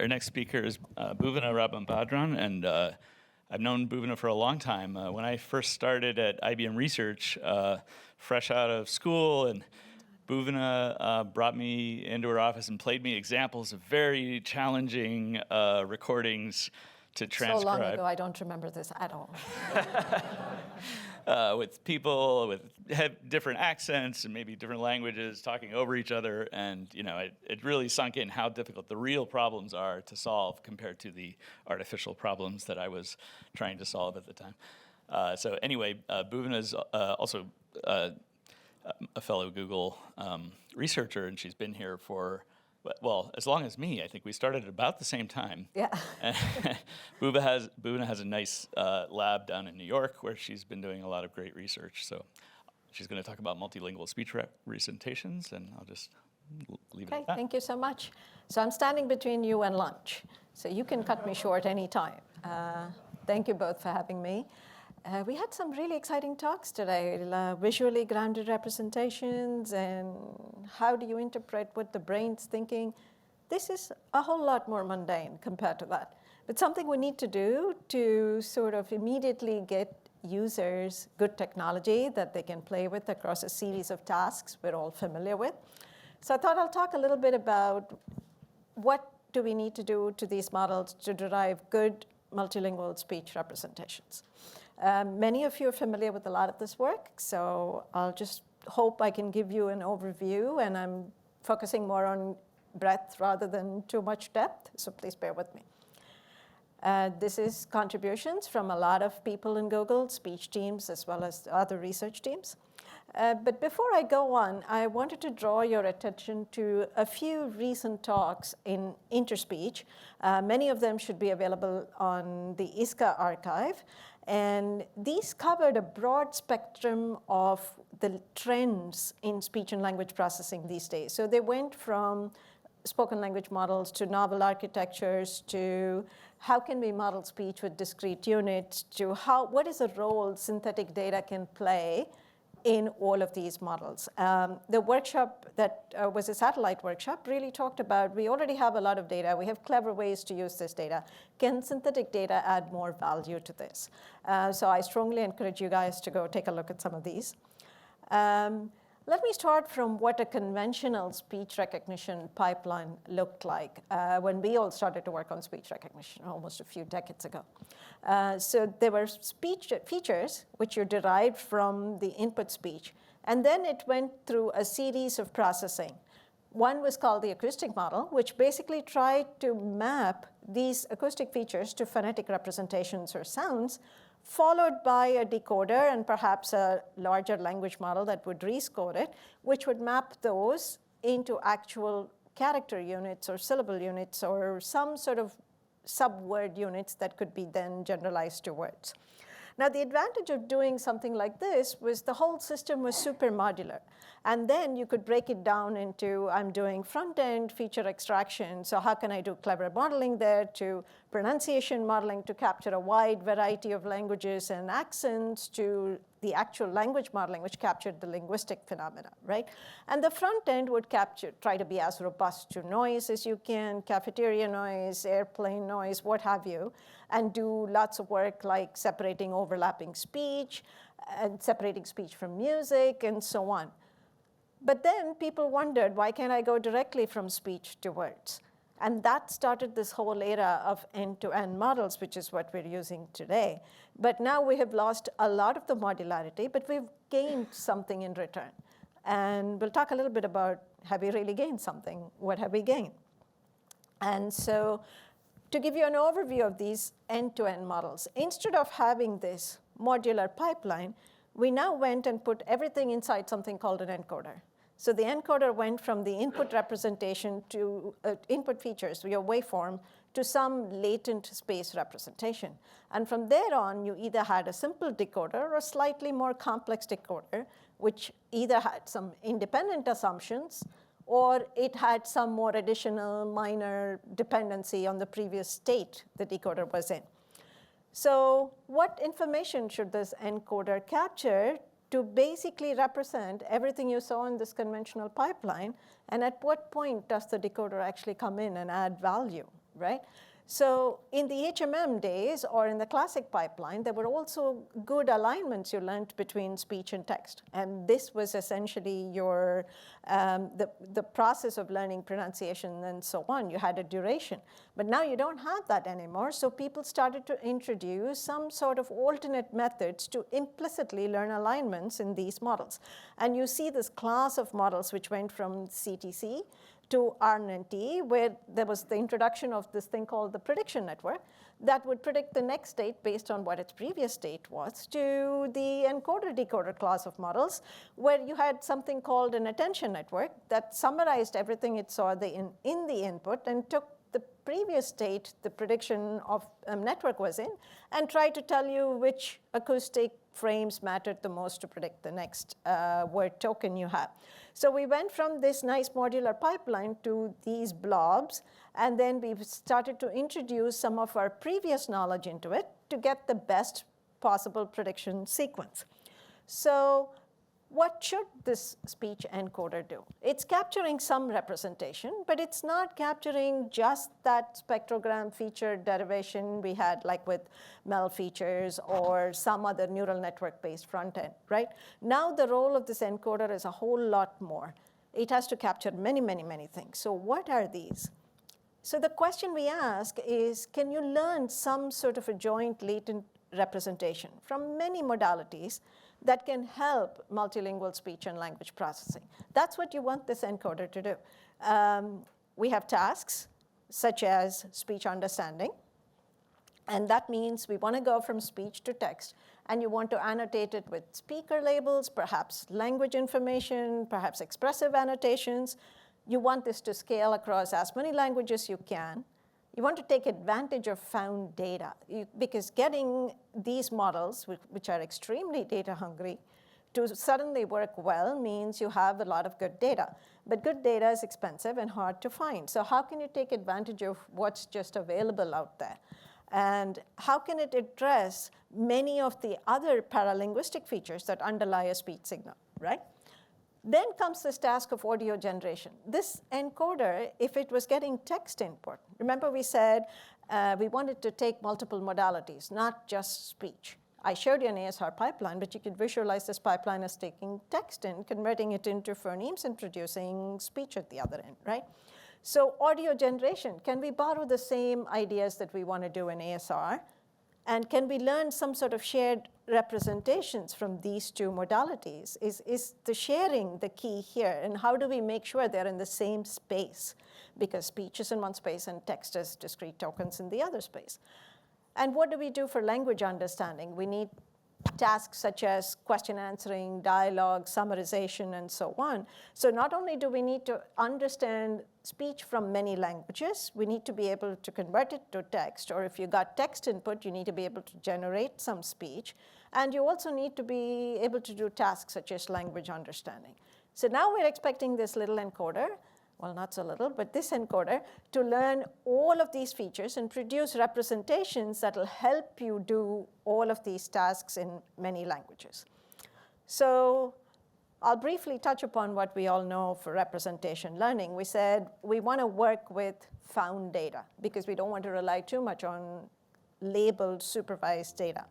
Our next speaker is Bhuvana Ramabhadran, and I've known Bhuvana for a long time. When I first started at IBM Research, fresh out of school, and Bhuvana brought me into her office and played me examples of very challenging recordings to transcribe. So long ago, I don't remember this at all. With people with different accents and maybe different languages talking over each other, and it really sunk in how difficult the real problems are to solve compared to the artificial problems that I was trying to solve at the time. So anyway, Bhuvana is also a fellow Google researcher, and she's been here for, well, as long as me. I think we started at about the same time. Yeah. Bhuvana has a nice lab down in New York where she's been doing a lot of great research. So she's going to talk about multilingual speech representations, and I'll just leave it at that. Thank you so much. So I'm standing between you and lunch, so you can cut me short anytime. Thank you both for having me. We had some really exciting talks today, visually grounded representations, and how do you interpret what the brain's thinking. This is a whole lot more mundane compared to that. But something we need to do to sort of immediately get users good technology that they can play with across a series of tasks we're all familiar with. So I thought I'll talk a little bit about what do we need to do to these models to derive good multilingual speech representations. Many of you are familiar with a lot of this work, so I'll just hope I can give you an overview, and I'm focusing more on breadth rather than too much depth, so please bear with me. This is contributions from a lot of people in Google, speech teams, as well as other research teams. But before I go on, I wanted to draw your attention to a few recent talks in interspeech. Many of them should be available on the ISCA archive. And these covered a broad spectrum of the trends in speech and language processing these days. So they went from spoken language models to novel architectures to how can we model speech with discrete units to what is the role synthetic data can play in all of these models. The workshop that was a satellite workshop really talked about, we already have a lot of data. We have clever ways to use this data. Can synthetic data add more value to this? So I strongly encourage you guys to go take a look at some of these. Let me start from what a conventional speech recognition pipeline looked like when we all started to work on speech recognition almost a few decades ago. So there were speech features which are derived from the input speech, and then it went through a series of processing. One was called the acoustic model, which basically tried to map these acoustic features to phonetic representations or sounds, followed by a decoder and perhaps a larger language model that would rescore it, which would map those into actual character units or syllable units or some sort of sub-word units that could be then generalized to words. Now, the advantage of doing something like this was the whole system was super modular. And then you could break it down into, I'm doing front-end feature extraction, so how can I do clever modeling there, to pronunciation modeling to capture a wide variety of languages and accents, to the actual language modeling, which captured the linguistic phenomena, right? And the front end would try to be as robust to noise as you can, cafeteria noise, airplane noise, what have you, and do lots of work like separating overlapping speech, and separating speech from music, and so on. But then people wondered, why can't I go directly from speech to words? And that started this whole era of end-to-end models, which is what we're using today. But now we have lost a lot of the modularity, but we've gained something in return. And we'll talk a little bit about, have we really gained something? What have we gained? And so to give you an overview of these end-to-end models, instead of having this modular pipeline, we now went and put everything inside something called an encoder. So the encoder went from the input representation to input features, your waveform, to some latent space representation. And from there on, you either had a simple decoder or a slightly more complex decoder, which either had some independent assumptions or it had some more additional minor dependency on the previous state the decoder was in. So what information should this encoder capture to basically represent everything you saw in this conventional pipeline? And at what point does the decoder actually come in and add value, right? So in the HMM days or in the classic pipeline, there were also good alignments you learned between speech and text. And this was essentially your, the process of learning pronunciation and so on. You had a duration. But now you don't have that anymore. So people started to introduce some sort of alternate methods to implicitly learn alignments in these models. And you see this class of models which went from CTC to RNT, where there was the introduction of this thing called the prediction network that would predict the next state based on what its previous state was, to the encoder-decoder class of models, where you had something called an attention network that summarized everything it saw in the input and took the previous state the prediction of network was in and tried to tell you which acoustic frames mattered the most to predict the next word token you have. So we went from this nice modular pipeline to these blobs, and then we started to introduce some of our previous knowledge into it to get the best possible prediction sequence. So what should this speech encoder do? It's capturing some representation, but it's not capturing just that spectrogram feature derivation we had, like with MEL features or some other neural network-based front end, right? Now the role of this encoder is a whole lot more. It has to capture many, many, many things. So what are these? So the question we ask is, can you learn some sort of a joint latent representation from many modalities that can help multilingual speech and language processing? That's what you want this encoder to do. We have tasks, such as speech understanding. And that means we want to go from speech to text. And you want to annotate it with speaker labels, perhaps language information, perhaps expressive annotations. You want this to scale across as many languages you can. You want to take advantage of found data, because getting these models, which are extremely data hungry, to suddenly work well means you have a lot of good data. But good data is expensive and hard to find. So how can you take advantage of what's just available out there? And how can it address many of the other paralinguistic features that underlie a speech signal, right? Then comes this task of audio generation. This encoder, if it was getting text input, remember we said we wanted to take multiple modalities, not just speech. I showed you an ASR pipeline, but you could visualize this pipeline as taking text in, converting it into phonemes, and producing speech at the other end, right? So audio generation, can we borrow the same ideas that we want to do in ASR? And can we learn some sort of shared representations from these two modalities? Is the sharing the key here? And how do we make sure they're in the same space? Because speech is in one space and text is discrete tokens in the other space. And what do we do for language understanding? We need tasks such as question answering, dialogue, summarization, and so on. So not only do we need to understand speech from many languages, we need to be able to convert it to text, or if you got text input, you need to be able to generate some speech. And you also need to be able to do tasks such as language understanding. So now we're expecting this little encoder, well, not so little, but this encoder, to learn all of these features and produce representations that will help you do all of these tasks in many languages. So I'll briefly touch upon what we all know for representation learning. We said we want to work with found data because we don't want to rely too much on labeled supervised data.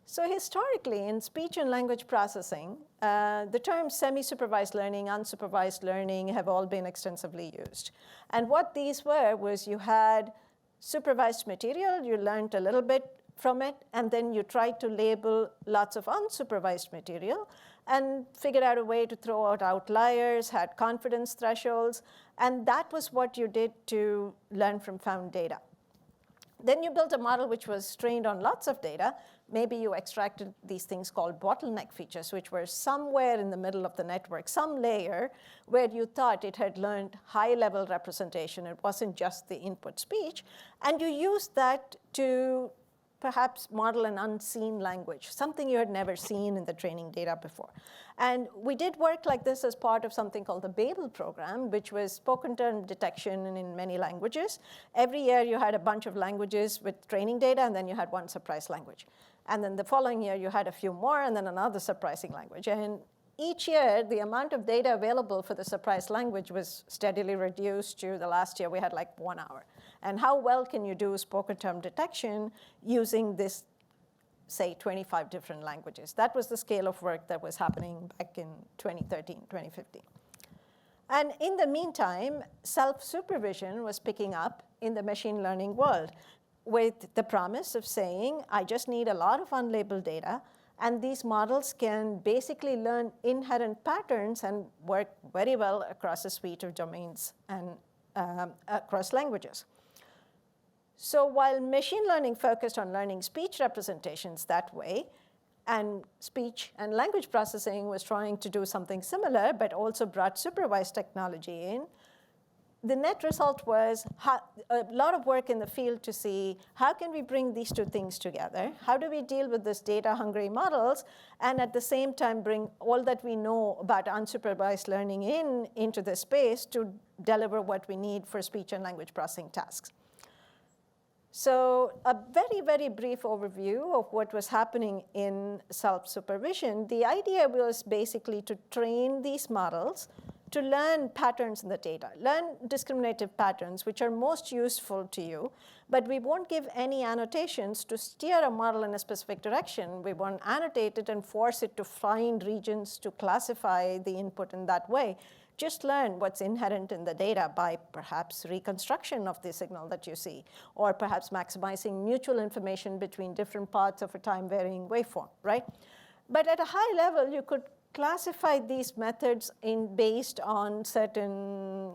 So historically, in speech and language processing, the terms semi-supervised learning, unsupervised learning have all been extensively used. And what these were was you had supervised material, you learned a little bit from it, and then you tried to label lots of unsupervised material and figured out a way to throw out outliers, had confidence thresholds, and that was what you did to learn from found data. Then you built a model which was trained on lots of data. Maybe you extracted these things called bottleneck features, which were somewhere in the middle of the network, some layer where you thought it had learned high-level representation. It wasn't just the input speech. And you used that to perhaps model an unseen language, something you had never seen in the training data before. And we did work like this as part of something called the Babel program, which was spoken term detection in many languages. Every year you had a bunch of languages with training data, and then you had one surprise language. And then the following year you had a few more, and then another surprising language. And each year, the amount of data available for the surprise language was steadily reduced to the last year we had like 1 hour. And how well can you do spoken term detection using this, say, 25 different languages? That was the scale of work that was happening back in 2013, 2015. And in the meantime, self-supervision was picking up in the machine learning world with the promise of saying, I just need a lot of unlabeled data, and these models can basically learn inherent patterns and work very well across a suite of domains and across languages. So while machine learning focused on learning speech representations that way, and speech and language processing was trying to do something similar, but also brought supervised technology in, the net result was a lot of work in the field to see how can we bring these two things together? How do we deal with this data-hungry models and at the same time bring all that we know about unsupervised learning into the space to deliver what we need for speech and language processing tasks? So a very, very brief overview of what was happening in self-supervision. The idea was basically to train these models to learn patterns in the data, learn discriminative patterns which are most useful to you, but we won't give any annotations to steer a model in a specific direction. We won't annotate it and force it to find regions to classify the input in that way. Just learn what's inherent in the data by perhaps reconstruction of the signal that you see, or perhaps maximizing mutual information between different parts of a time-varying waveform, right? But at a high level, you could classify these methods based on certain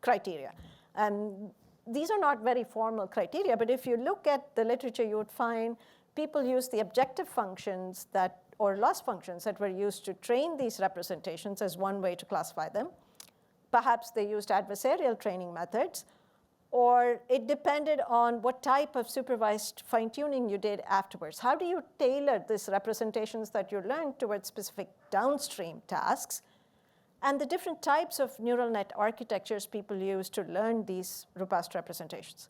criteria. And these are not very formal criteria, but if you look at the literature, you would find people use the objective functions or loss functions that were used to train these representations as one way to classify them. Perhaps they used adversarial training methods, or it depended on what type of supervised fine-tuning you did afterwards. How do you tailor these representations that you learned towards specific downstream tasks? And the different types of neural net architectures people use to learn these robust representations.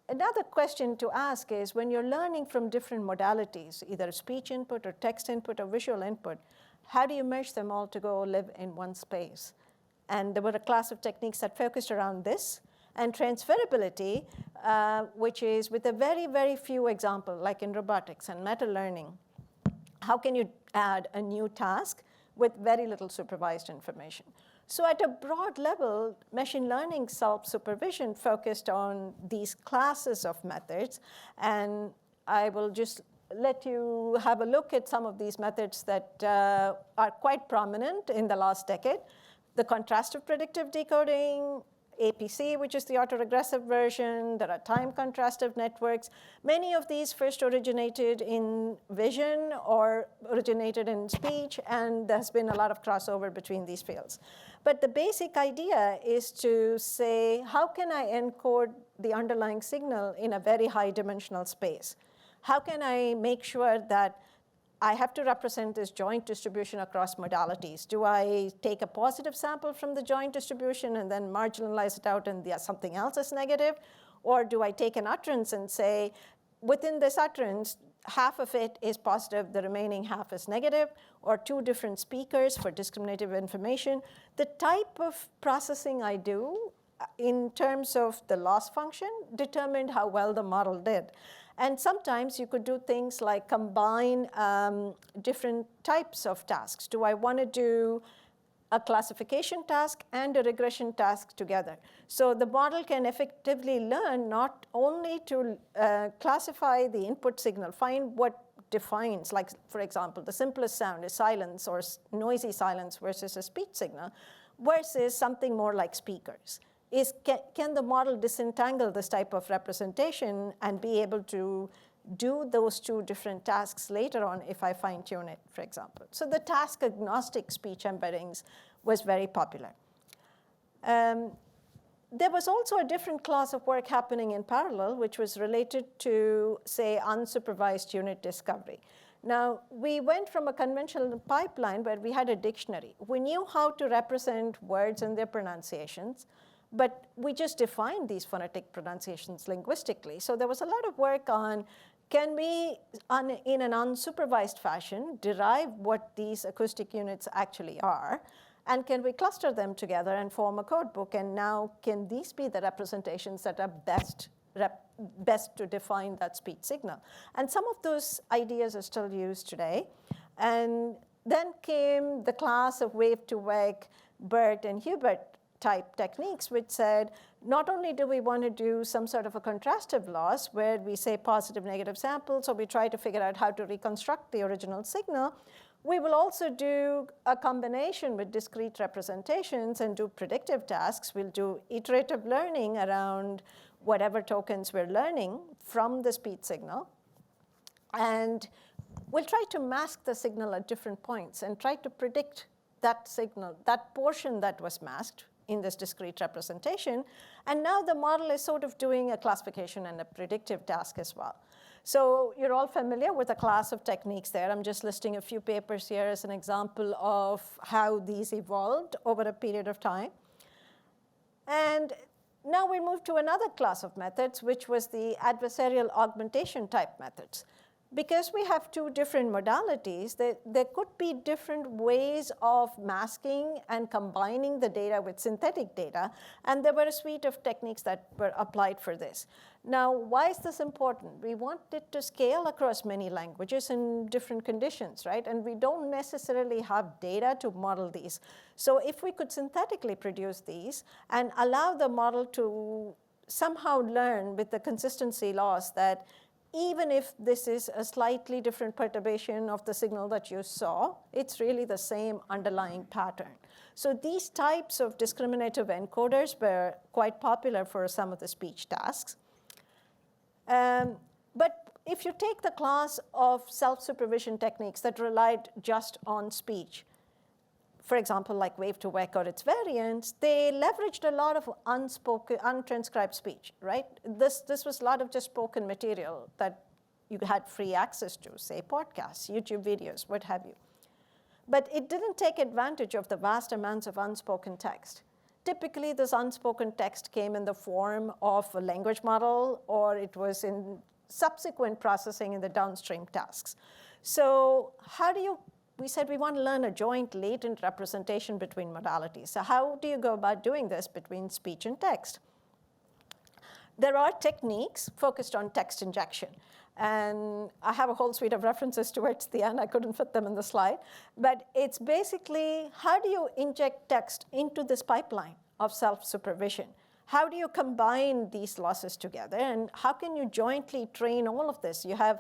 Another question to ask is, when you're learning from different modalities, either speech input or text input or visual input, how do you merge them all to go live in one space? And there were a class of techniques that focused around this. And transferability, which is with a very, very few examples, like in robotics and meta-learning, how can you add a new task with very little supervised information? So at a broad level, machine learning self-supervision focused on these classes of methods. And I will just let you have a look at some of these methods that are quite prominent in the last decade. The contrastive predictive decoding, APC, which is the autoregressive version. There are time contrastive networks. Many of these first originated in vision or originated in speech, and there's been a lot of crossover between these fields. But the basic idea is to say, how can I encode the underlying signal in a very high dimensional space? How can I make sure that I have to represent this joint distribution across modalities? Do I take a positive sample from the joint distribution and then marginalize it out and something else is negative? Or do I take an utterance and say, within this utterance, half of it is positive, the remaining half is negative, or two different speakers for discriminative information? The type of processing I do in terms of the loss function determined how well the model did. And sometimes you could do things like combine different types of tasks. Do I want to do a classification task and a regression task together? So the model can effectively learn not only to classify the input signal, find what defines, like, for example, the simplest sound is silence or noisy silence versus a speech signal, versus something more like speakers. Can the model disentangle this type of representation and be able to do those two different tasks later on if I fine-tune it, for example? So the task-agnostic speech embeddings was very popular. There was also a different class of work happening in parallel, which was related to, say, unsupervised unit discovery. Now, we went from a conventional pipeline where we had a dictionary. We knew how to represent words and their pronunciations, but we just defined these phonetic pronunciations linguistically. So there was a lot of work on, can we, in an unsupervised fashion, derive what these acoustic units actually are? And can we cluster them together and form a code book? And now, can these be the representations that are best to define that speech signal? And some of those ideas are still used today. And then came the class of wave-to-wake, BERT, and Hubert type techniques, which said, not only do we want to do some sort of a contrastive loss, where we say positive, negative samples, or we try to figure out how to reconstruct the original signal, we will also do a combination with discrete representations and do predictive tasks. We'll do iterative learning around whatever tokens we're learning from the speech signal. And we'll try to mask the signal at different points and try to predict that signal, that portion that was masked in this discrete representation. And now the model is sort of doing a classification and a predictive task as well. So you're all familiar with a class of techniques there. I'm just listing a few papers here as an example of how these evolved over a period of time. And now we move to another class of methods, which was the adversarial augmentation type methods. Because we have two different modalities, there could be different ways of masking and combining the data with synthetic data, and there were a suite of techniques that were applied for this. Now, why is this important? We want it to scale across many languages in different conditions, right? And we don't necessarily have data to model these. So if we could synthetically produce these and allow the model to somehow learn with the consistency loss that even if this is a slightly different perturbation of the signal that you saw, it's really the same underlying pattern. So these types of discriminative encoders were quite popular for some of the speech tasks. But if you take the class of self-supervision techniques that relied just on speech, for example, like wave-to-wake or its variants, they leveraged a lot of unspoken, untranscribed speech, right? This was a lot of just spoken material that you had free access to, say podcasts, YouTube videos, what have you. But it didn't take advantage of the vast amounts of unspoken text. Typically, this unspoken text came in the form of a language model, or it was in subsequent processing in the downstream tasks. So how do you we said we want to learn a joint latent representation between modalities. So how do you go about doing this between speech and text? There are techniques focused on text injection. And I have a whole suite of references towards the end. I couldn't fit them in the slide. But it's basically, how do you inject text into this pipeline of self-supervision? How do you combine these losses together? And how can you jointly train all of this? You have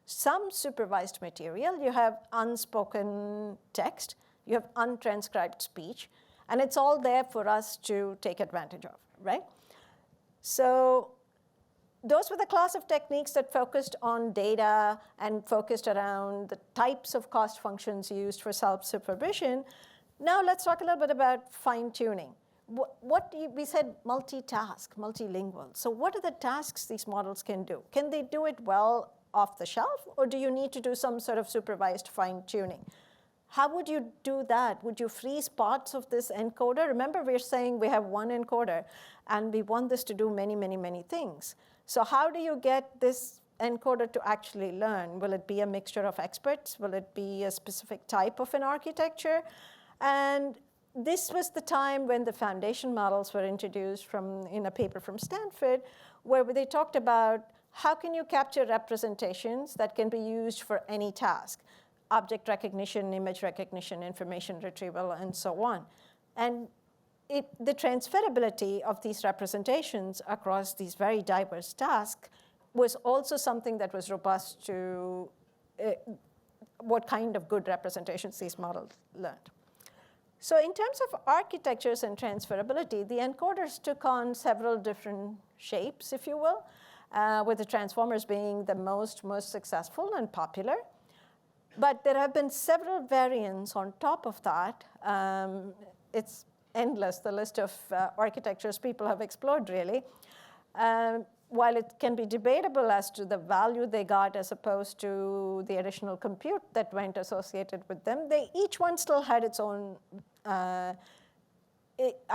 some supervised material, you have unspoken text, you have untranscribed speech, and it's all there for us to take advantage of, right? So those were the class of techniques that focused on data and focused around the types of cost functions used for self-supervision. Now let's talk a little bit about fine-tuning. We said multitask, multilingual. So what are the tasks these models can do? Can they do it well off the shelf, or do you need to do some sort of supervised fine-tuning? How would you do that? Would you freeze parts of this encoder? Remember, we're saying we have one encoder, and we want this to do many, many, many things. So how do you get this encoder to actually learn? Will it be a mixture of experts? Will it be a specific type of an architecture? And this was the time when the foundation models were introduced in a paper from Stanford, where they talked about how can you capture representations that can be used for any task? Object recognition, image recognition, information retrieval, and so on. And the transferability of these representations across these very diverse tasks was also something that was robust to what kind of good representations these models learned. So in terms of architectures and transferability, the encoders took on several different shapes, if you will, with the transformers being the most successful and popular. But there have been several variants on top of that. It's endless, the list of architectures people have explored, really. While it can be debatable as to the value they got as opposed to the additional compute that went associated with them, each one still had its own, I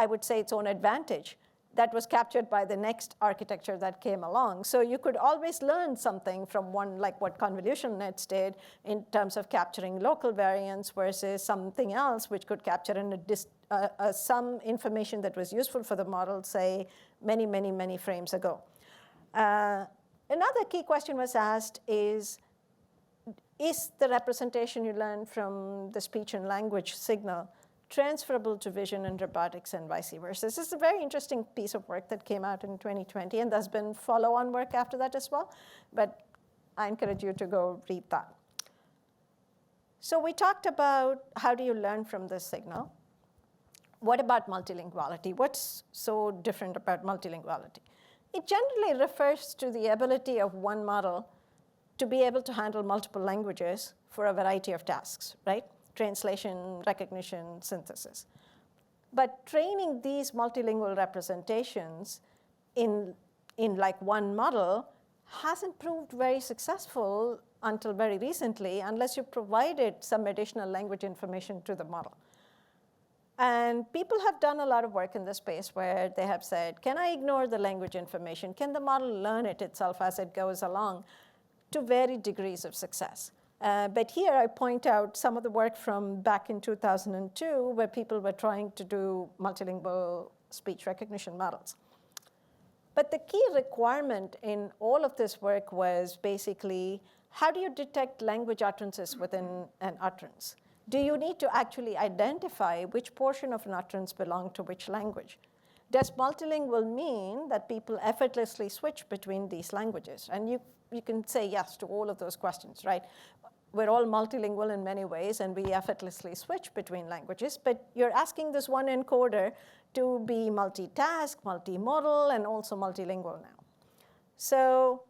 would say, its own advantage. that was captured by the next architecture that came along. So you could always learn something from one, like what convolutional nets did in terms of capturing local variance versus something else which could capture some information that was useful for the model, say, many, many, many frames ago. Another key question was asked is the representation you learn from the speech and language signal transferable to vision and robotics and vice versa? This is a very interesting piece of work that came out in 2020, and there's been follow-on work after that as well, but I encourage you to go read that. So we talked about how do you learn from this signal. What about multilinguality? What's so different about multilinguality? It generally refers to the ability of one model to be able to handle multiple languages for a variety of tasks, right? Translation, recognition, synthesis. But training these multilingual representations in like one model hasn't proved very successful until very recently, unless you provided some additional language information to the model. And people have done a lot of work in this space where they have said, can I ignore the language information? Can the model learn it itself as it goes along? To varied degrees of success. But here I point out some of the work from back in 2002 where people were trying to do multilingual speech recognition models. But the key requirement in all of this work was basically, how do you detect language utterances within an utterance? Do you need to actually identify which portion of an utterance belongs to which language? Does multilingual mean that people effortlessly switch between these languages? And you can say yes to all of those questions, right? We're all multilingual in many ways, and we effortlessly switch between languages, but you're asking this one encoder to be multitask, multimodal, and also multilingual now. So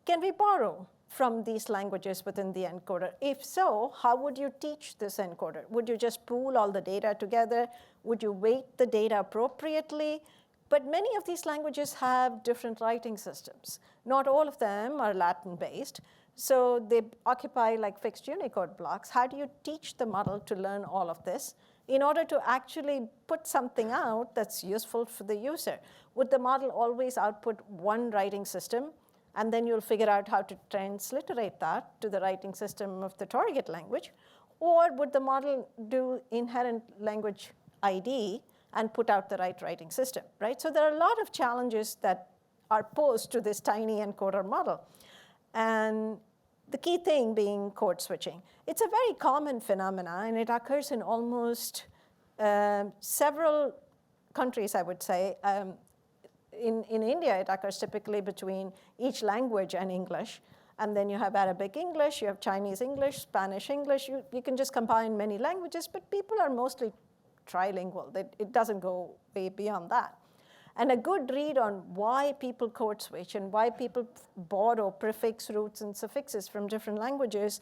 can we borrow from these languages within the encoder? If so, how would you teach this encoder? Would you just pool all the data together? Would you weight the data appropriately? But many of these languages have different writing systems. Not all of them are Latin-based. So they occupy like fixed Unicode blocks. How do you teach the model to learn all of this in order to actually put something out that's useful for the user? Would the model always output one writing system, and then you'll figure out how to transliterate that to the writing system of the target language? Or would the model do inherent language ID and put out the right writing system, right? So there are a lot of challenges that are posed to this tiny encoder model. And the key thing being code switching. It's a very common phenomenon, and it occurs in almost several countries, I would say. In India, it occurs typically between each language and English. And then you have Arabic English, you have Chinese English, Spanish English. You can just combine many languages, but people are mostly trilingual. It doesn't go way beyond that. And a good read on why people code switch and why people borrow prefix roots and suffixes from different languages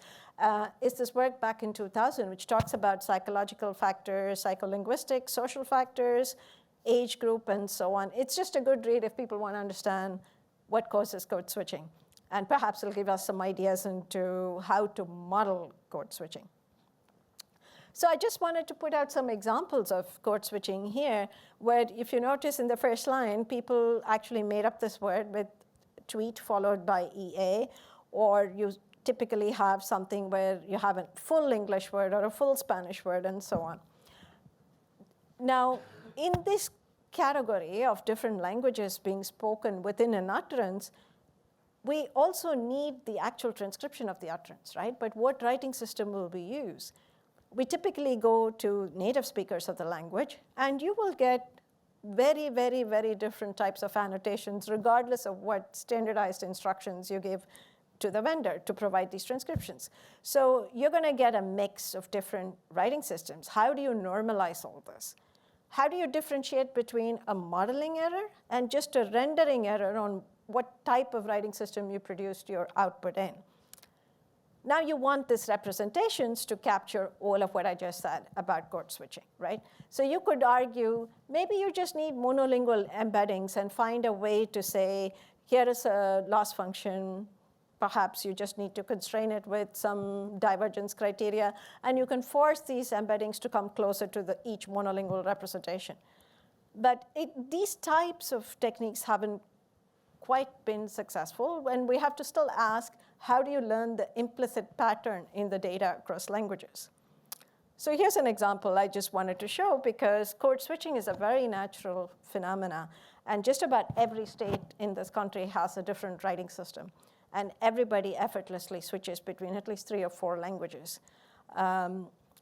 is this work back in 2000, which talks about psychological factors, psycholinguistics, social factors, age group, and so on. It's just a good read if people want to understand what causes code switching. And perhaps it'll give us some ideas into how to model code switching. So I just wanted to put out some examples of code switching here, where if you notice in the first line, people actually made up this word with tweet followed by EA, or you typically have something where you have a full English word or a full Spanish word, and so on. Now, in this category of different languages being spoken within an utterance, we also need the actual transcription of the utterance, right? But what writing system will we use? We typically go to native speakers of the language, and you will get very, very, very different types of annotations, regardless of what standardized instructions you give to the vendor to provide these transcriptions. So you're going to get a mix of different writing systems. How do you normalize all this? How do you differentiate between a modeling error and just a rendering error on what type of writing system you produced your output in? Now you want these representations to capture all of what I just said about code switching, right? So you could argue, maybe you just need monolingual embeddings and find a way to say, here is a loss function. Perhaps you just need to constrain it with some divergence criteria, and you can force these embeddings to come closer to each monolingual representation. But these types of techniques haven't quite been successful, and we have to still ask, how do you learn the implicit pattern in the data across languages? So here's an example I just wanted to show, because code switching is a very natural phenomena, and just about every state in this country has a different writing system, and everybody effortlessly switches between at least 3 or 4 languages.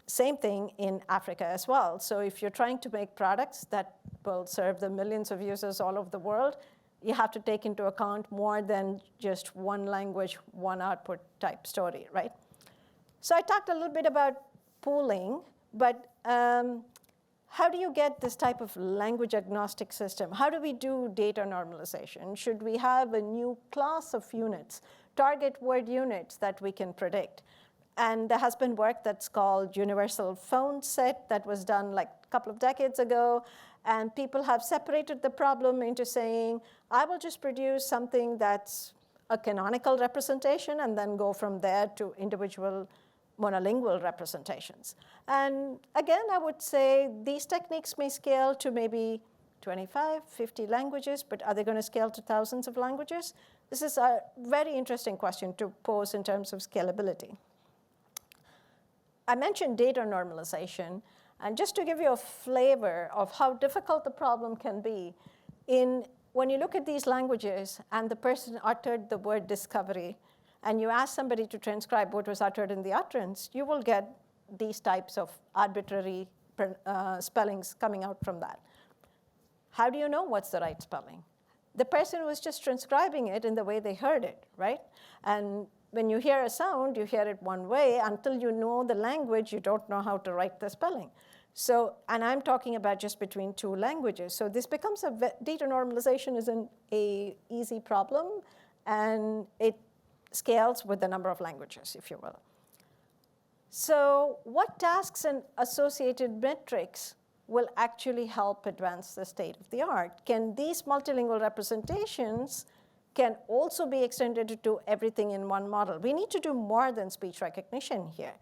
Same thing in Africa as well. So if you're trying to make products that will serve the millions of users all over the world, you have to take into account more than just one language, one output type story, right? So I talked a little bit about pooling, but how do you get this type of language agnostic system? How do we do data normalization? Should we have a new class of units, target word units that we can predict? And there has been work that's called universal phone set that was done like a couple of decades ago. And people have separated the problem into saying, I will just produce something that's a canonical representation and then go from there to individual monolingual representations. And again, I would say these techniques may scale to maybe 25, 50 languages, but are they going to scale to thousands of languages? This is a very interesting question to pose in terms of scalability. I mentioned data normalization, and just to give you a flavor of how difficult the problem can be, when you look at these languages and the person uttered the word discovery, and you ask somebody to transcribe what was uttered in the utterance, you will get these types of arbitrary spellings coming out from that. How do you know what's the right spelling? The person was just transcribing it in the way they heard it, right? And when you hear a sound, you hear it one way. Until you know the language, you don't know how to write the spelling. So, and I'm talking about just between 2 languages. So this becomes data normalization isn't an easy problem, and it scales with the number of languages, if you will. So what tasks and associated metrics will actually help advance the state of the art? Can these multilingual representations can also be extended to everything in one model? We need to do more than speech recognition here.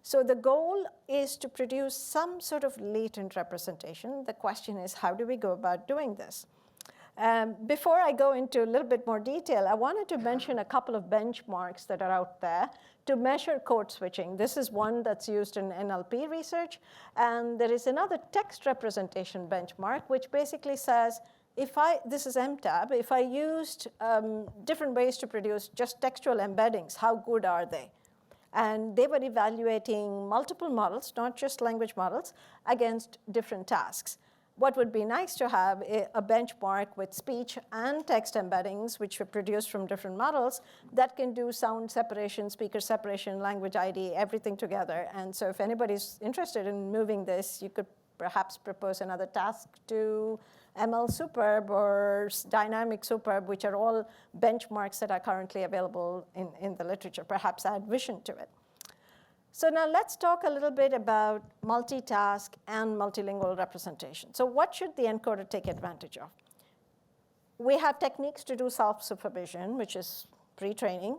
So the goal is to produce some sort of latent representation. The question is, how do we go about doing this? Before I go into a little bit more detail, I wanted to mention a couple of benchmarks that are out there to measure code switching. This is one that's used in NLP research. And there is another text representation benchmark, which basically says, this is MTAB, if I used different ways to produce just textual embeddings, how good are they? And they were evaluating multiple models, not just language models, against different tasks. What would be nice to have a benchmark with speech and text embeddings, which were produced from different models, that can do sound separation, speaker separation, language ID, everything together. And so if anybody's interested in moving this, you could perhaps propose another task to ML Superb or Dynamic Superb, which are all benchmarks that are currently available in the literature, perhaps add vision to it. So now let's talk a little bit about multitask and multilingual representation. So what should the encoder take advantage of? We have techniques to do self-supervision, which is pre-training.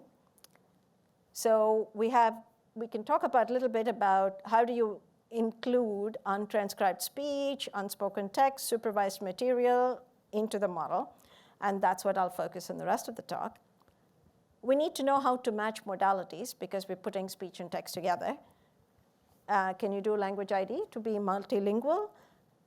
So we can talk about a little bit about how do you include untranscribed speech, unspoken text, supervised material into the model. And that's what I'll focus on the rest of the talk. We need to know how to match modalities because we're putting speech and text together. Can you do language ID to be multilingual?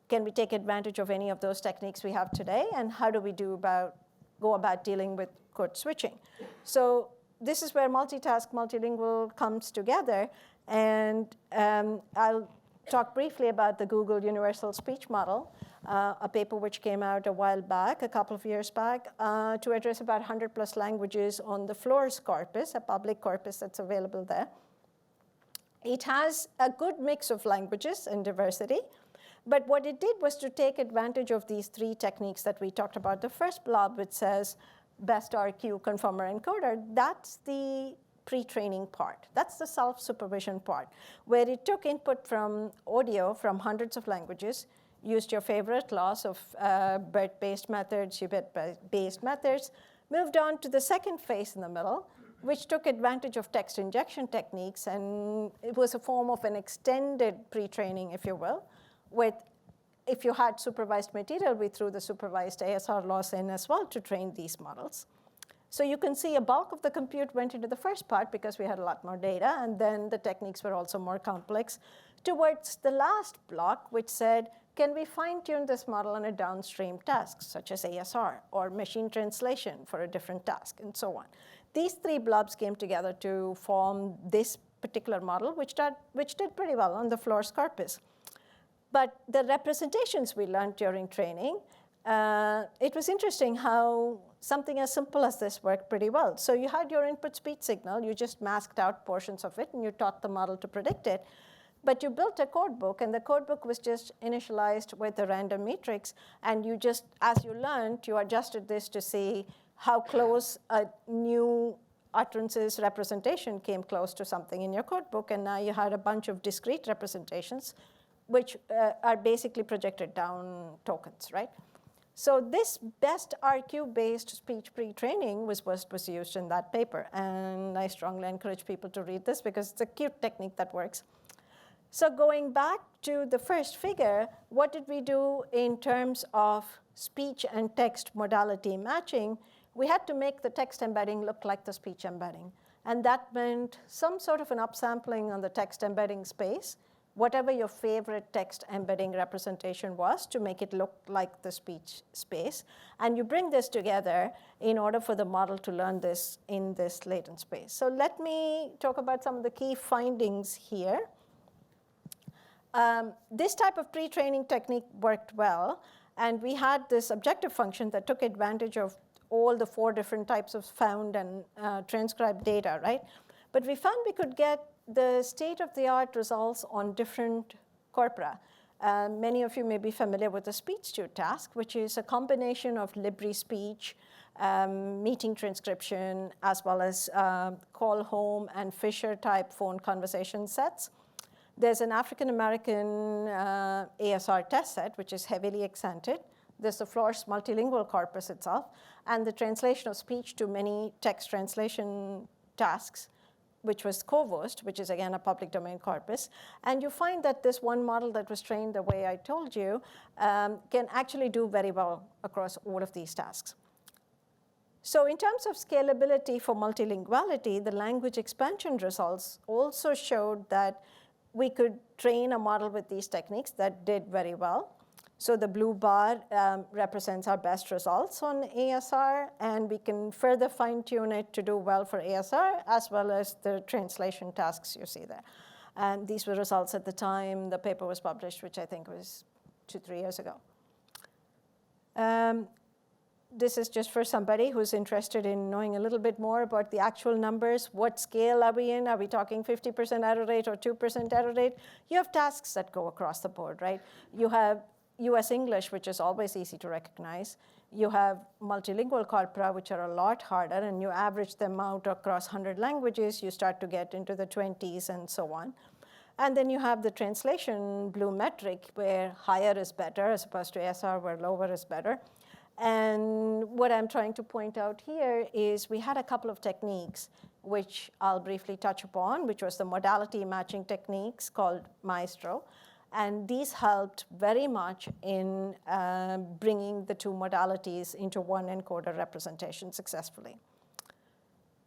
Can we take advantage of any of those techniques we have today? And how do we go about dealing with code switching? So this is where multitask, multilingual comes together. And I'll talk briefly about the Google Universal Speech Model, a paper which came out a while back, a couple of years back, to address about 100 plus languages on the FLORS corpus, a public corpus that's available there. It has a good mix of languages and diversity. But what it did was to take advantage of these 3 techniques that we talked about. The first blob, which says best RQ conformer encoder, that's the pre-training part. That's the self-supervision part, where it took input from audio from hundreds of languages, used your favorite laws of BERT-based methods, UBERT-based methods, moved on to the second phase in the middle, which took advantage of text injection techniques, and it was a form of an extended pre-training, if you will, with if you had supervised material, we threw the supervised ASR laws in as well to train these models. So you can see a bulk of the compute went into the first part because we had a lot more data, and then the techniques were also more complex. Towards the last block, which said, can we fine-tune this model on a downstream task, such as ASR, or machine translation for a different task, and so on. These three blobs came together to form this particular model, which did pretty well on the floor's corpus. But the representations we learned during training, it was interesting how something as simple as this worked pretty well. So you had your input speech signal, you just masked out portions of it, and you taught the model to predict it. But you built a code book, and the code book was just initialized with a random matrix, and you just, as you learned, you adjusted this to see how close a new utterances representation came close to something in your code book, and now you had a bunch of discrete representations, which are basically projected down tokens, right? So this best RQ-based speech pre-training was what was used in that paper, and I strongly encourage people to read this because it's a cute technique that works. So going back to the first figure, what did we do in terms of speech and text modality matching? We had to make the text embedding look like the speech embedding. And that meant some sort of an upsampling on the text embedding space, whatever your favorite text embedding representation was, to make it look like the speech space. And you bring this together in order for the model to learn this in this latent space. So let me talk about some of the key findings here. This type of pre-training technique worked well, and we had this objective function that took advantage of all the 4 different types of found and transcribed data, right? But we found we could get the state-of-the-art results on different corpora. Many of you may be familiar with the speech-to task, which is a combination of Libri speech, meeting transcription, as well as call home and Fisher-type phone conversation sets. There's an African-American ASR test set, which is heavily accented. There's the Floor's multilingual corpus itself, and the translation of speech to many text translation tasks, which was COVOST, which is, again, a public domain corpus. And you find that this one model that was trained the way I told you can actually do very well across all of these tasks. So in terms of scalability for multilinguality, the language expansion results also showed that we could train a model with these techniques that did very well. So the blue bar represents our best results on ASR, and we can further fine-tune it to do well for ASR, as well as the translation tasks you see there. And these were results at the time the paper was published, which I think was 2-3 years ago. This is just for somebody who's interested in knowing a little bit more about the actual numbers. What scale are we in? Are we talking 50% error rate or 2% error rate? You have tasks that go across the board, right? You have US English, which is always easy to recognize. You have multilingual corpora, which are a lot harder, and you average them out across 100 languages, you start to get into the 20s and so on. And then you have the translation blue metric, where higher is better, as opposed to ASR, where lower is better. And what I'm trying to point out here is we had a couple of techniques, which I'll briefly touch upon, which was the modality matching techniques called Maestro. And these helped very much in bringing the 2 modalities into one encoder representation successfully.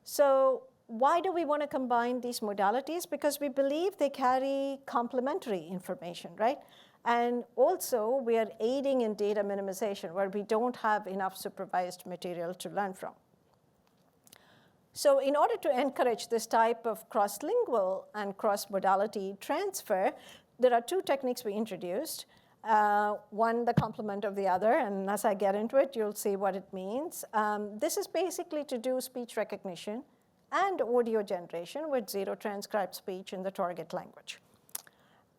So why do we want to combine these modalities? Because we believe they carry complementary information, right? And also, we are aiding in data minimization, where we don't have enough supervised material to learn from. So in order to encourage this type of cross-lingual and cross-modality transfer, there are 2 techniques we introduced. One, the complement of the other, and as I get into it, you'll see what it means. This is basically to do speech recognition and audio generation with 0 transcribed speech in the target language.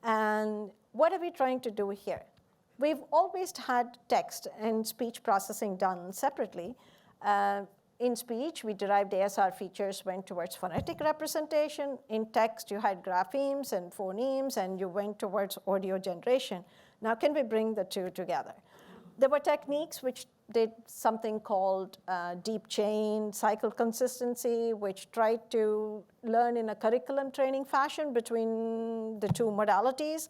And what are we trying to do here? We've always had text and speech processing done separately. In speech, we derived ASR features, went towards phonetic representation. In text, you had graphemes and phonemes, and you went towards audio generation. Now, can we bring the 2 together? There were techniques which did something called deep chain cycle consistency, which tried to learn in a curriculum training fashion between the 2 modalities.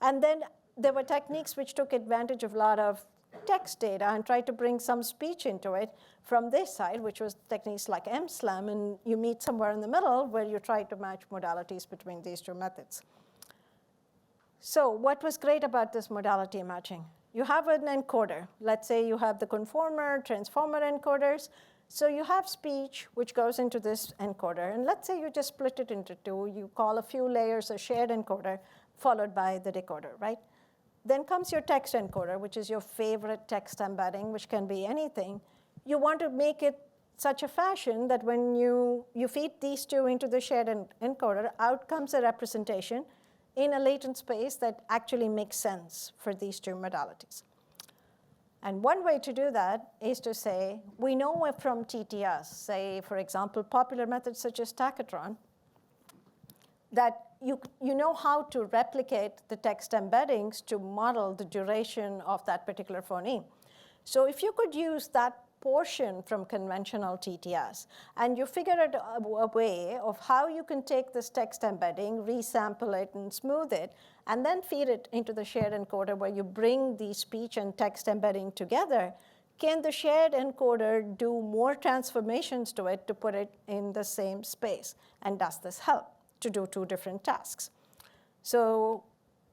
And then there were techniques which took advantage of a lot of text data and tried to bring some speech into it from this side, which was techniques like MSLAM, and you meet somewhere in the middle where you try to match modalities between these two methods. So what was great about this modality matching? You have an encoder. Let's say you have the conformer, transformer encoders. So you have speech, which goes into this encoder. And let's say you just split it into two. You call a few layers a shared encoder, followed by the decoder, right? Then comes your text encoder, which is your favorite text embedding, which can be anything. You want to make it such a fashion that when you feed these two into the shared encoder, out comes a representation in a latent space that actually makes sense for these two modalities. And one way to do that is to say, we know from TTS, say, for example, popular methods such as tachytron, that you know how to replicate the text embeddings to model the duration of that particular phoneme. So if you could use that portion from conventional TTS, and you figure out a way of how you can take this text embedding, resample it, and smooth it, and then feed it into the shared encoder where you bring the speech and text embedding together, can the shared encoder do more transformations to it to put it in the same space? And does this help to do two different tasks? So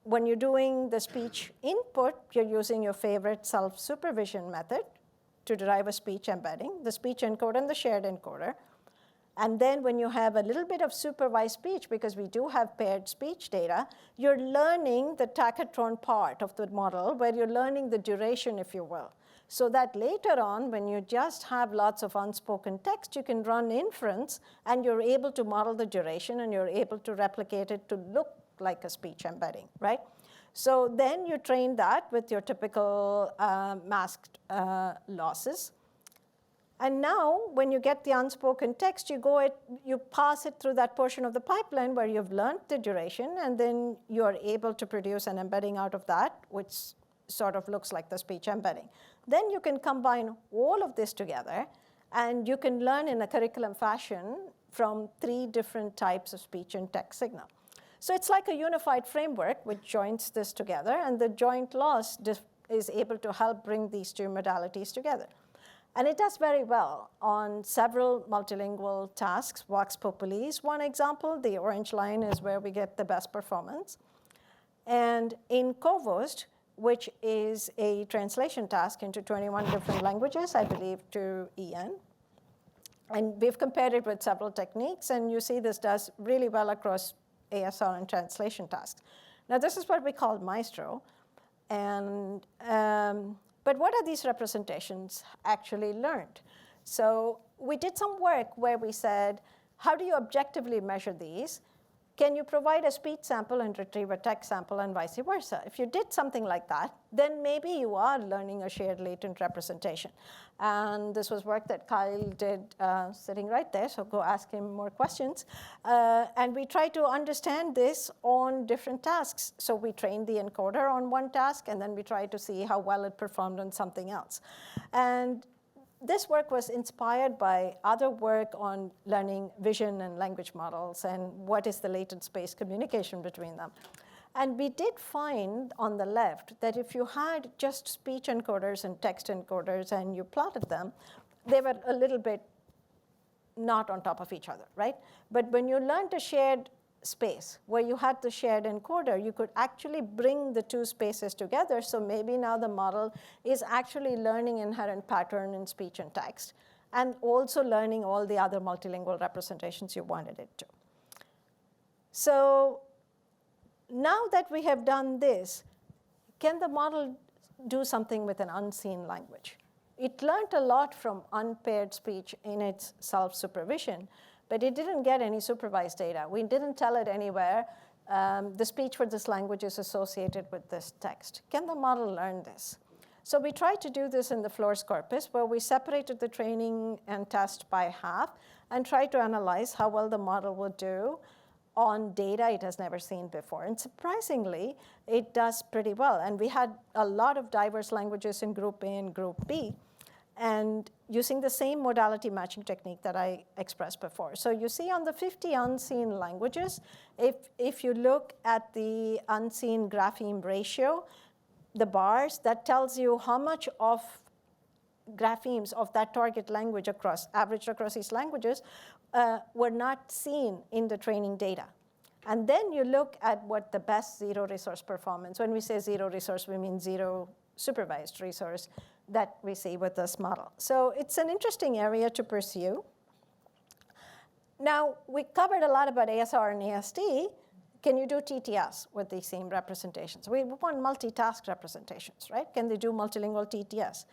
when you're doing the speech input, you're using your favorite self-supervision method to derive a speech embedding, the speech encoder and the shared encoder. And then when you have a little bit of supervised speech, because we do have paired speech data, you're learning the tachytron part of the model, where you're learning the duration, if you will. So that later on, when you just have lots of unspoken text, you can run inference, and you're able to model the duration, and you're able to replicate it to look like a speech embedding, right? So then you train that with your typical masked losses. And now, when you get the unspoken text, you pass it through that portion of the pipeline where you've learned the duration, and then you're able to produce an embedding out of that, which sort of looks like the speech embedding. Then you can combine all of this together, and you can learn in a curriculum fashion from 3 different types of speech and text signal. So it's like a unified framework which joins this together, and the joint loss is able to help bring these two modalities together. And it does very well on several multilingual tasks. Vox Populi is one example. The orange line is where we get the best performance. And in CoVost, which is a translation task into 21 different languages, I believe, to EN. And we've compared it with several techniques, and you see this does really well across ASR and translation tasks. Now, this is what we call Maestro. And, but what are these representations actually learned? So we did some work where we said, how do you objectively measure these? Can you provide a speech sample and retrieve a text sample and vice versa? If you did something like that, then maybe you are learning a shared latent representation. And this was work that Kyle did sitting right there, so go ask him more questions. And we tried to understand this on different tasks. So we trained the encoder on one task, and then we tried to see how well it performed on something else. And this work was inspired by other work on learning vision and language models and what is the latent space communication between them. And we did find on the left that if you had just speech encoders and text encoders and you plotted them, they were a little bit not on top of each other, right? But when you learned a shared space where you had the shared encoder, you could actually bring the two spaces together. So maybe now the model is actually learning inherent pattern in speech and text, and also learning all the other multilingual representations you wanted it to. So now that we have done this, can the model do something with an unseen language? It learned a lot from unpaired speech in its self-supervision, but it didn't get any supervised data. We didn't tell it anywhere, the speech for this language is associated with this text. Can the model learn this? So we tried to do this in the Flores corpus, where we separated the training and test by half and tried to analyze how well the model would do on data it has never seen before. And surprisingly, it does pretty well. And we had a lot of diverse languages in Group A and Group B. and using the same modality matching technique that I expressed before. So you see on the 50 unseen languages, if you look at the unseen grapheme ratio, the bars, that tells you how much of graphemes of that target language averaged across these languages were not seen in the training data. And then you look at what the best zero resource performance, when we say zero resource, we mean zero supervised resource that we see with this model. So it's an interesting area to pursue. Now, we covered a lot about ASR and ASD. Can you do TTS with these same representations? We want multitask representations, right? Can they do multilingual TTS?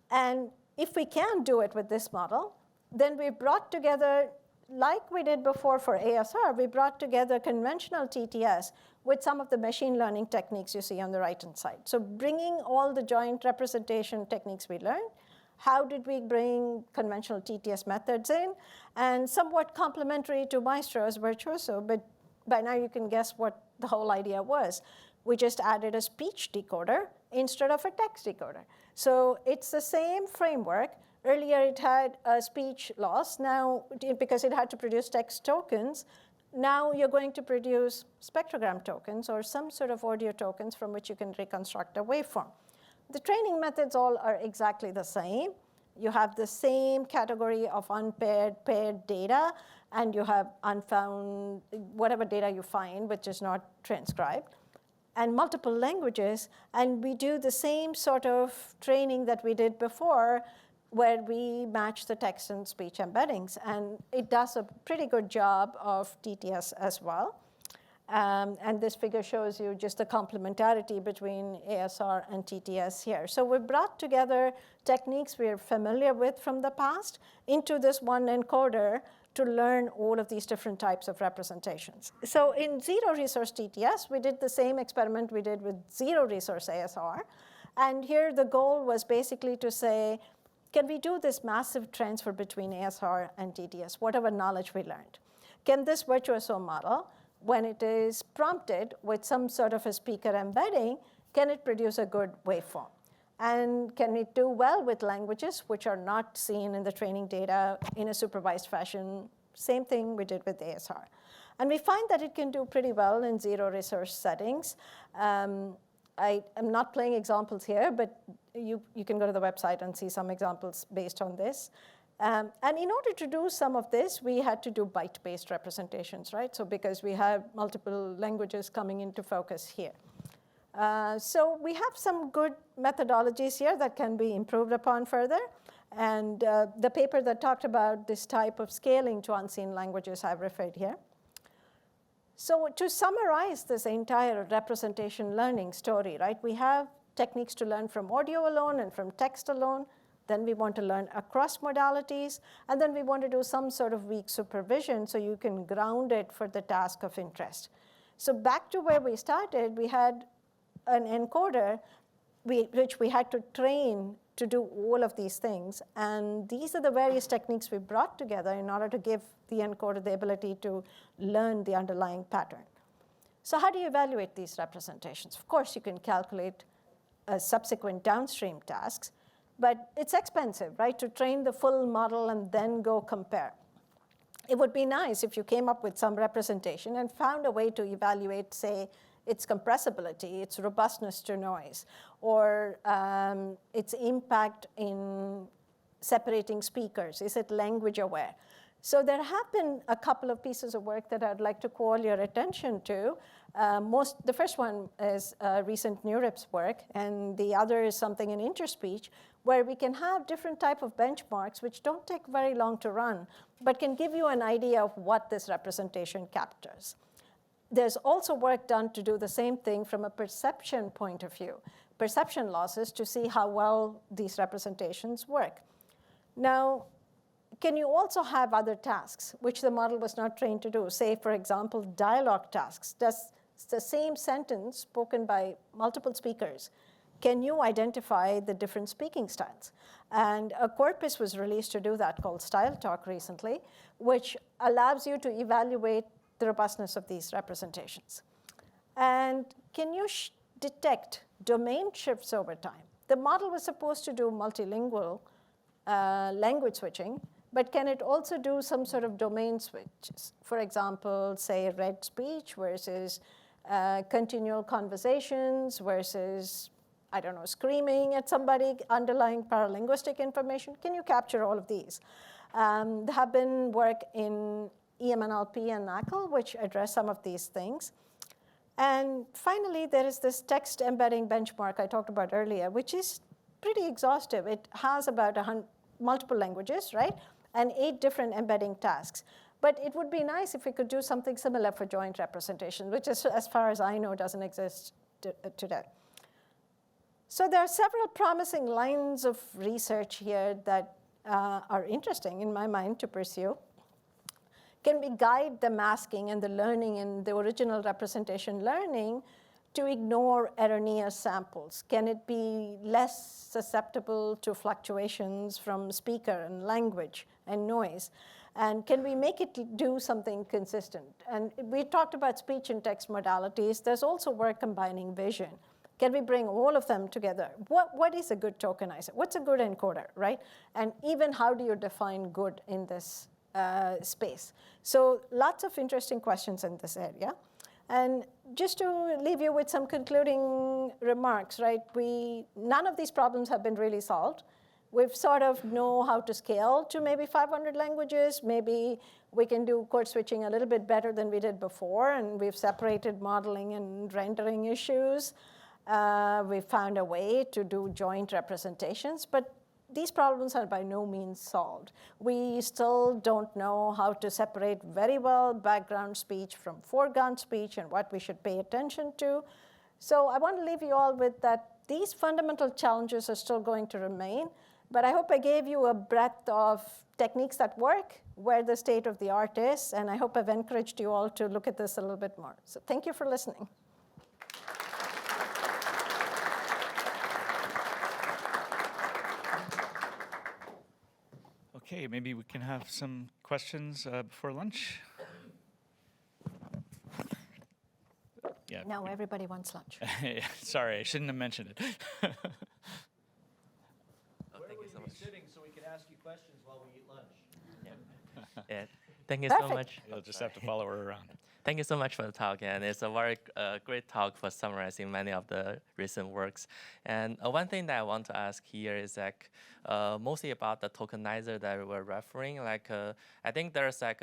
And if we can do it with this model, then we brought together, like we did before for ASR, we brought together conventional TTS with some of the machine learning techniques you see on the right-hand side. So bringing all the joint representation techniques we learned, how did we bring conventional TTS methods in? And somewhat complementary to Maestro's Virtuoso, but by now you can guess what the whole idea was. We just added a speech decoder instead of a text decoder. So it's the same framework. Earlier it had a speech loss. Now, because it had to produce text tokens, now you're going to produce spectrogram tokens or some sort of audio tokens from which you can reconstruct a waveform. The training methods all are exactly the same. You have the same category of unpaired, paired data, and you have unfound, whatever data you find, which is not transcribed, and multiple languages. And we do the same sort of training that we did before, where we match the text and speech embeddings. And it does a pretty good job of TTS as well. And this figure shows you just the complementarity between ASR and TTS here. So we brought together techniques we're familiar with from the past into this one encoder to learn all of these different types of representations. So in zero resource TTS, we did the same experiment we did with zero resource ASR. And here the goal was basically to say, can we do this massive transfer between ASR and TTS, whatever knowledge we learned? Can this Virtuoso model, when it is prompted with some sort of a speaker embedding, can it produce a good waveform? And can it do well with languages which are not seen in the training data in a supervised fashion? Same thing we did with ASR. And we find that it can do pretty well in zero resource settings. I am not playing examples here, but you can go to the website and see some examples based on this. And in order to do some of this, we had to do byte-based representations, right? So because we have multiple languages coming into focus here. So we have some good methodologies here that can be improved upon further. And the paper that talked about this type of scaling to unseen languages I've referred here. So to summarize this entire representation learning story, right? We have techniques to learn from audio alone and from text alone. Then we want to learn across modalities. And then we want to do some sort of weak supervision so you can ground it for the task of interest. So back to where we started, we had an encoder which we had to train to do all of these things. And these are the various techniques we brought together in order to give the encoder the ability to learn the underlying pattern. So how do you evaluate these representations? Of course, you can calculate subsequent downstream tasks, but it's expensive, right, to train the full model and then go compare. It would be nice if you came up with some representation and found a way to evaluate, say, its compressibility, its robustness to noise, or its impact in separating speakers. Is it language aware? So there have been a couple of pieces of work that I'd like to call your attention to. The first one is recent NeurIPS work, and the other is something in interspeech, where we can have different type of benchmarks which don't take very long to run, but can give you an idea of what this representation captures. There's also work done to do the same thing from a perception point of view, perception losses, to see how well these representations work. Now, can you also have other tasks which the model was not trained to do? Say, for example, dialogue tasks. Does the same sentence spoken by multiple speakers, can you identify the different speaking styles? And a corpus was released to do that called Style Talk recently, which allows you to evaluate the robustness of these representations. And can you detect domain shifts over time? the model was supposed to do multilingual language switching, but can it also do some sort of domain switches? For example, say read speech versus continual conversations versus, I don't know, screaming at somebody, underlying paralinguistic information. Can you capture all of these? There have been work in EMNLP and NACL which address some of these things. And finally, there is this text embedding benchmark I talked about earlier, which is pretty exhaustive. It has about multiple languages, right? And 8 different embedding tasks. But it would be nice if we could do something similar for joint representation, which is, as far as I know, doesn't exist today. So there are several promising lines of research here that are interesting in my mind to pursue. Can we guide the masking and the learning and the original representation learning to ignore erroneous samples? Can it be less susceptible to fluctuations from speaker and language and noise? And can we make it do something consistent? And we talked about speech and text modalities. There's also work combining vision. Can we bring all of them together? What is a good tokenizer? What's a good encoder, right? And even how do you define good in this space? So lots of interesting questions in this area. And just to leave you with some concluding remarks, right? None of these problems have been really solved. We've sort of know how to scale to maybe 500 languages. Maybe we can do code switching a little bit better than we did before, and we've separated modeling and rendering issues. We've found a way to do joint representations, but these problems are by no means solved. We still don't know how to separate very well background speech from foreground speech and what we should pay attention to. So I want to leave you all with that these fundamental challenges are still going to remain, but I hope I gave you a breadth of techniques that work, where the state of the art is, and I hope I've encouraged you all to look at this a little bit more. So thank you for listening. Okay, maybe we can have some questions before lunch. Yeah. Now everybody wants lunch. Sorry, I shouldn't have mentioned it. Where will you be sitting so we can ask you questions while we eat lunch? Yeah. Thank you Perfect. so much. You'll just have to follow her around. Thank you so much for the talk, and it's a very great talk for summarizing many of the recent works. And one thing that I want to ask here is like mostly about the tokenizer that we're referring. Like I think there's like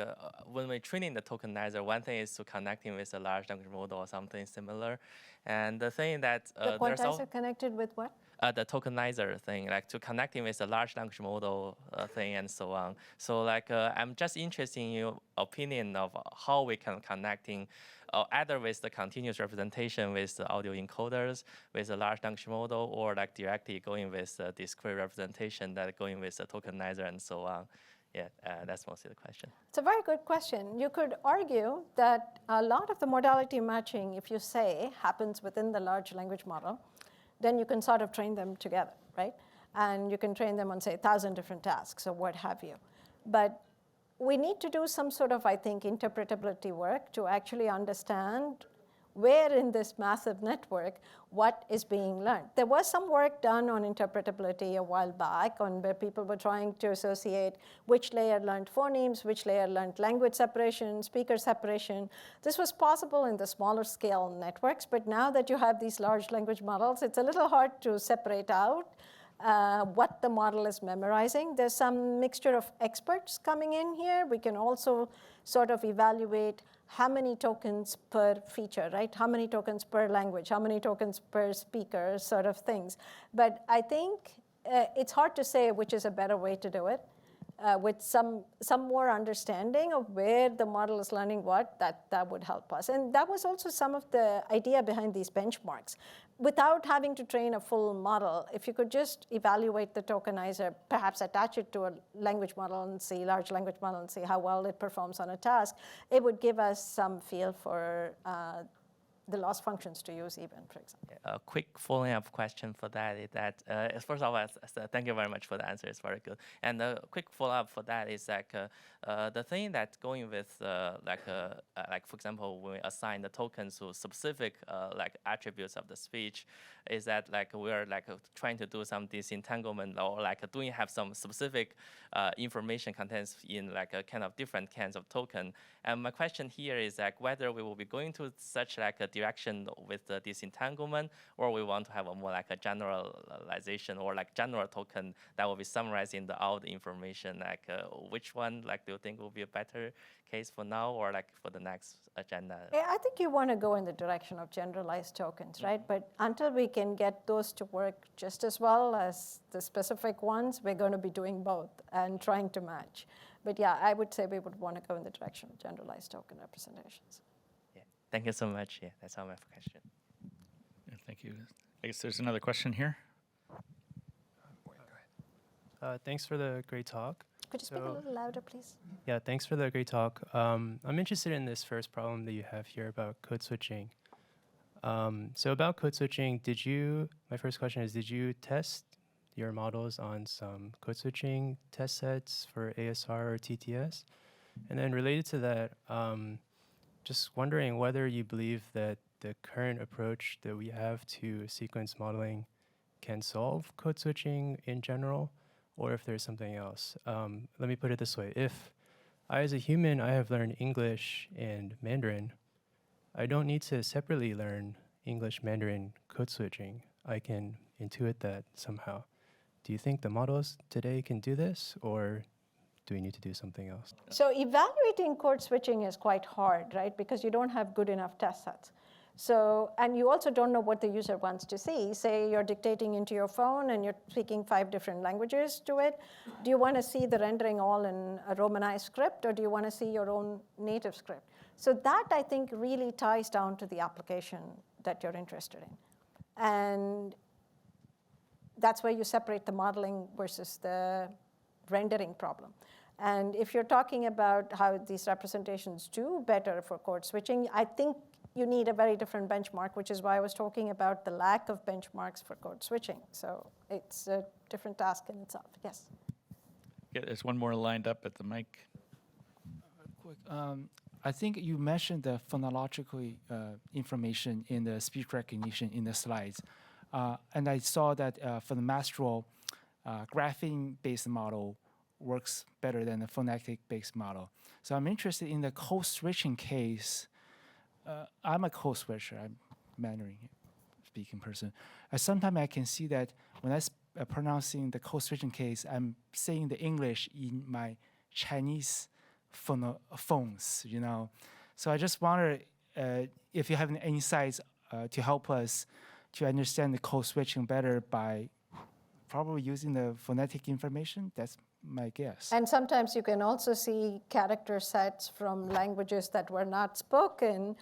when we're training the tokenizer, one thing is to connecting with a large language model or something similar. And the thing that The quantizer connected with what? The tokenizer thing, like to connecting with a large language model thing and so on. So like I'm just interested in your opinion of how we can connecting either with the continuous representation with the audio encoders, with a large language model, or like directly going with the discrete representation that going with the tokenizer and so on. Yeah, that's mostly the question. It's a very good question. You could argue that a lot of the modality matching, if you say, happens within the large language model, then you can sort of train them together, right? And you can train them on, say, 1,000 different tasks or what have you. But we need to do some sort of, I think, interpretability work to actually understand where in this massive network what is being learned. There was some work done on interpretability a while back on where people were trying to associate which layer learned phonemes, which layer learned language separation, speaker separation. This was possible in the smaller scale networks, but now that you have these large language models, it's a little hard to separate out what the model is memorizing. There's some mixture of experts coming in here. We can also sort of evaluate how many tokens per feature, right? How many tokens per language, how many tokens per speaker, sort of things. But I think it's hard to say which is a better way to do it. With some more understanding of where the model is learning what, that would help us. And that was also some of the idea behind these benchmarks. Without having to train a full model, if you could just evaluate the tokenizer, perhaps attach it to a language model and see, large language model, and see how well it performs on a task, it would give us some feel for the loss functions to use even, for example. A quick following-up question for that is that, first of all, thank you very much for the answer. It's very good. And a quick follow-up for that is like the thing that's going with like for example, when we assign the tokens to specific like attributes of the speech, is that like we're like trying to do some disentanglement or like have some specific information contents in like a kind of different kinds of token. And my question here is like whether we will be going to such like a direction with the disentanglement, or we want to have a more like a generalization or like general token that will be summarizing all the information. Like which one like do you think will be a better case for now or like for the next agenda? Yeah, I think you want to go in the direction of generalized tokens, right? But until we can get those to work just as well as the specific ones, we're going to be doing both and trying to match. But yeah, I would say we would want to go in the direction of generalized token representations. Yeah, thank you so much. Yeah, that's all my question. Yeah, thank you. I guess there's another question here. Thanks for the great talk. Could you speak a little louder, please? Yeah, thanks for the great talk. I'm interested in this first problem that you have here about code switching. So about code switching, my first question is, did you test your models on some code switching test sets for ASR or TTS? And then related to that, just wondering whether you believe that the current approach that we have to sequence modeling can solve code switching in general, or if there's something else. Let me put it this way. If I, as a human, I have learned English and Mandarin, I don't need to separately learn English, Mandarin code switching. I can intuit that somehow. Do you think the models today can do this, or do we need to do something else? So evaluating code switching is quite hard, right? Because you don't have good enough test sets. So, and you also don't know what the user wants to see. Say you're dictating into your phone and you're speaking 5 different languages to it. Do you want to see the rendering all in a Romanized script, or do you want to see your own native script? So that, I think, really ties down to the application that you're interested in. And that's where you separate the modeling versus the rendering problem. And if you're talking about how these representations do better for code switching, I think you need a very different benchmark, which is why I was talking about the lack of benchmarks for code switching. So it's a different task in itself. Yes? Yeah, there's one more lined up at the mic. Quick, I think you mentioned the phonological information in the speech recognition in the slides. And I saw that for the Mastral, grapheme-based model works better than the phonetic-based model. So I'm interested in the code switching case. I'm a code switcher. I'm Mandarin speaking person. Sometimes I can see that when I'm pronouncing the code switching case, I'm saying the English in my Chinese phones, you know. So I just wonder if you have any insights to help us to understand the code switching better by probably using the phonetic information. That's my guess. And sometimes you can also see character sets from languages that were not spoken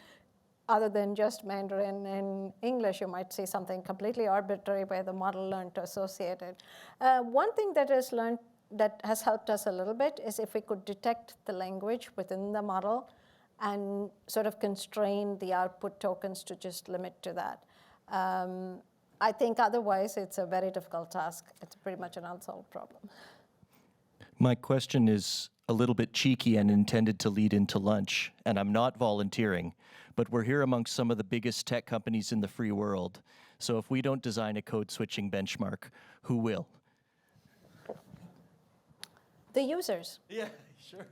other than just Mandarin and English. You might see something completely arbitrary where the model learned to associate it. One thing that has helped us a little bit is if we could detect the language within the model and sort of constrain the output tokens to just limit to that. I think otherwise it's a very difficult task. It's pretty much an unsolved problem. My question is a little bit cheeky and intended to lead into lunch, and I'm not volunteering, but we're here amongst some of the biggest tech companies in the free world. So if we don't design a code switching benchmark, who will? The users. Yeah, sure.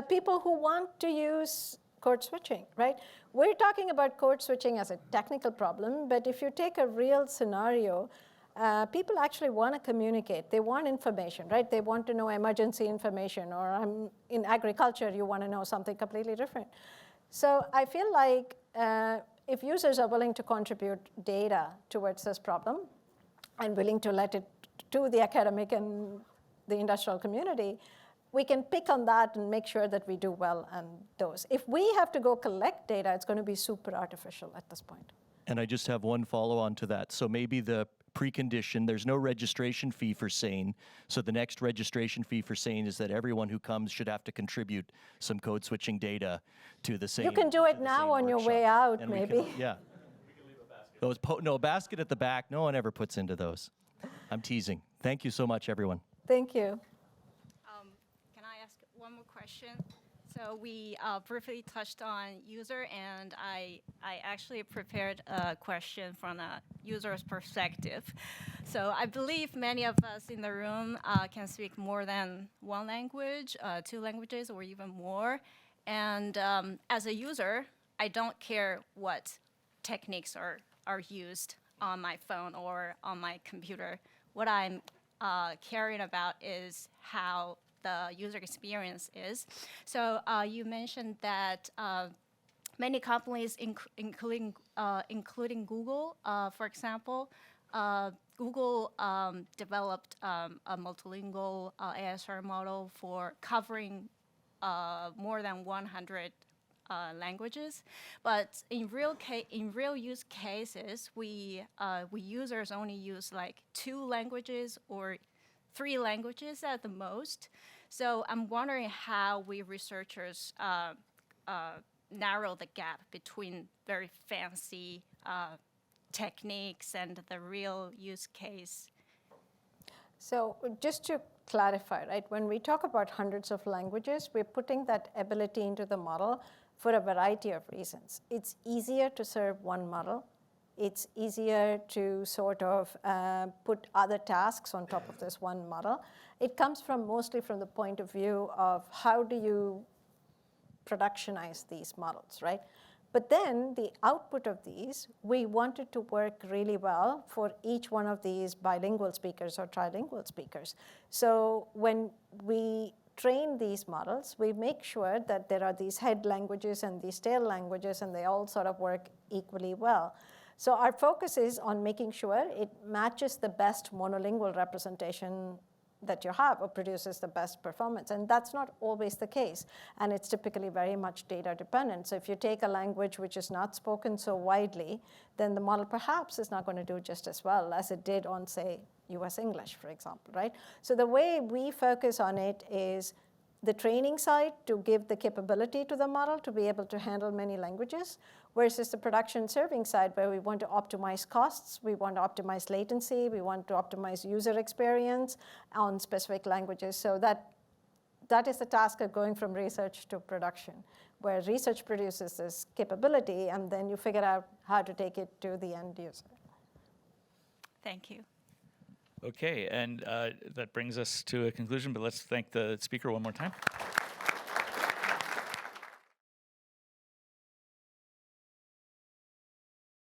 People who want to use code switching, right? We're talking about code switching as a technical problem, but if you take a real scenario, people actually want to communicate. They want information, right? They want to know emergency information, or in agriculture, you want to know something completely different. So I feel like if users are willing to contribute data towards this problem and willing to let it to the academic and the industrial community, we can pick on that and make sure that we do well on those. If we have to go collect data, it's going to be super artificial at this point. And I just have one follow-on to that. So maybe the precondition. There's no registration fee for SANE. So the next registration fee for SANE is that everyone who comes should have to contribute some code switching data to the SANE. You can do it to the now SANE on your workshop. way out, And we maybe. can, yeah. No, a basket at the back. No one ever puts into those. I'm teasing. Thank you so much, everyone. Thank you. Can I ask one more question? So we briefly touched on user, and I actually prepared a question from a user's perspective. So I believe many of us in the room can speak more than one language, 2 languages, or even more. And as a user, I don't care what techniques are used on my phone or on my computer. What I'm caring about is how the user experience is. So you mentioned that many companies, including Google, for example, Google developed a multilingual ASR model for covering more than 100 languages, but in real use cases, we users only use like 2 languages or 3 languages at the most. So I'm wondering how we researchers narrow the gap between very fancy techniques and the real use case. So just to clarify, right, when we talk about hundreds of languages, we're putting that ability into the model for a variety of reasons. It's easier to serve one model. It's easier to sort of put other tasks on top of this one model. It comes mostly from the point of view of how do you productionize these models, right? But then the output of these, we want it to work really well for each one of these bilingual speakers or trilingual speakers. So when we train these models, we make sure that there are these head languages and these tail languages, and they all sort of work equally well. So our focus is on making sure it matches the best monolingual representation that you have or produces the best performance. And that's not always the case. And it's typically very much data dependent. So if you take a language which is not spoken so widely, then the model perhaps is not going to do just as well as it did on, say, US English, for example, right? So the way we focus on it is the training side to give the capability to the model to be able to handle many languages, versus the production serving side where we want to optimize costs, we want to optimize latency, we want to optimize user experience on specific languages. So that is the task of going from research to production, where research produces this capability and then you figure out how to take it to the end user. Thank you. Okay, and that brings us to a conclusion, but let's thank the speaker one more time.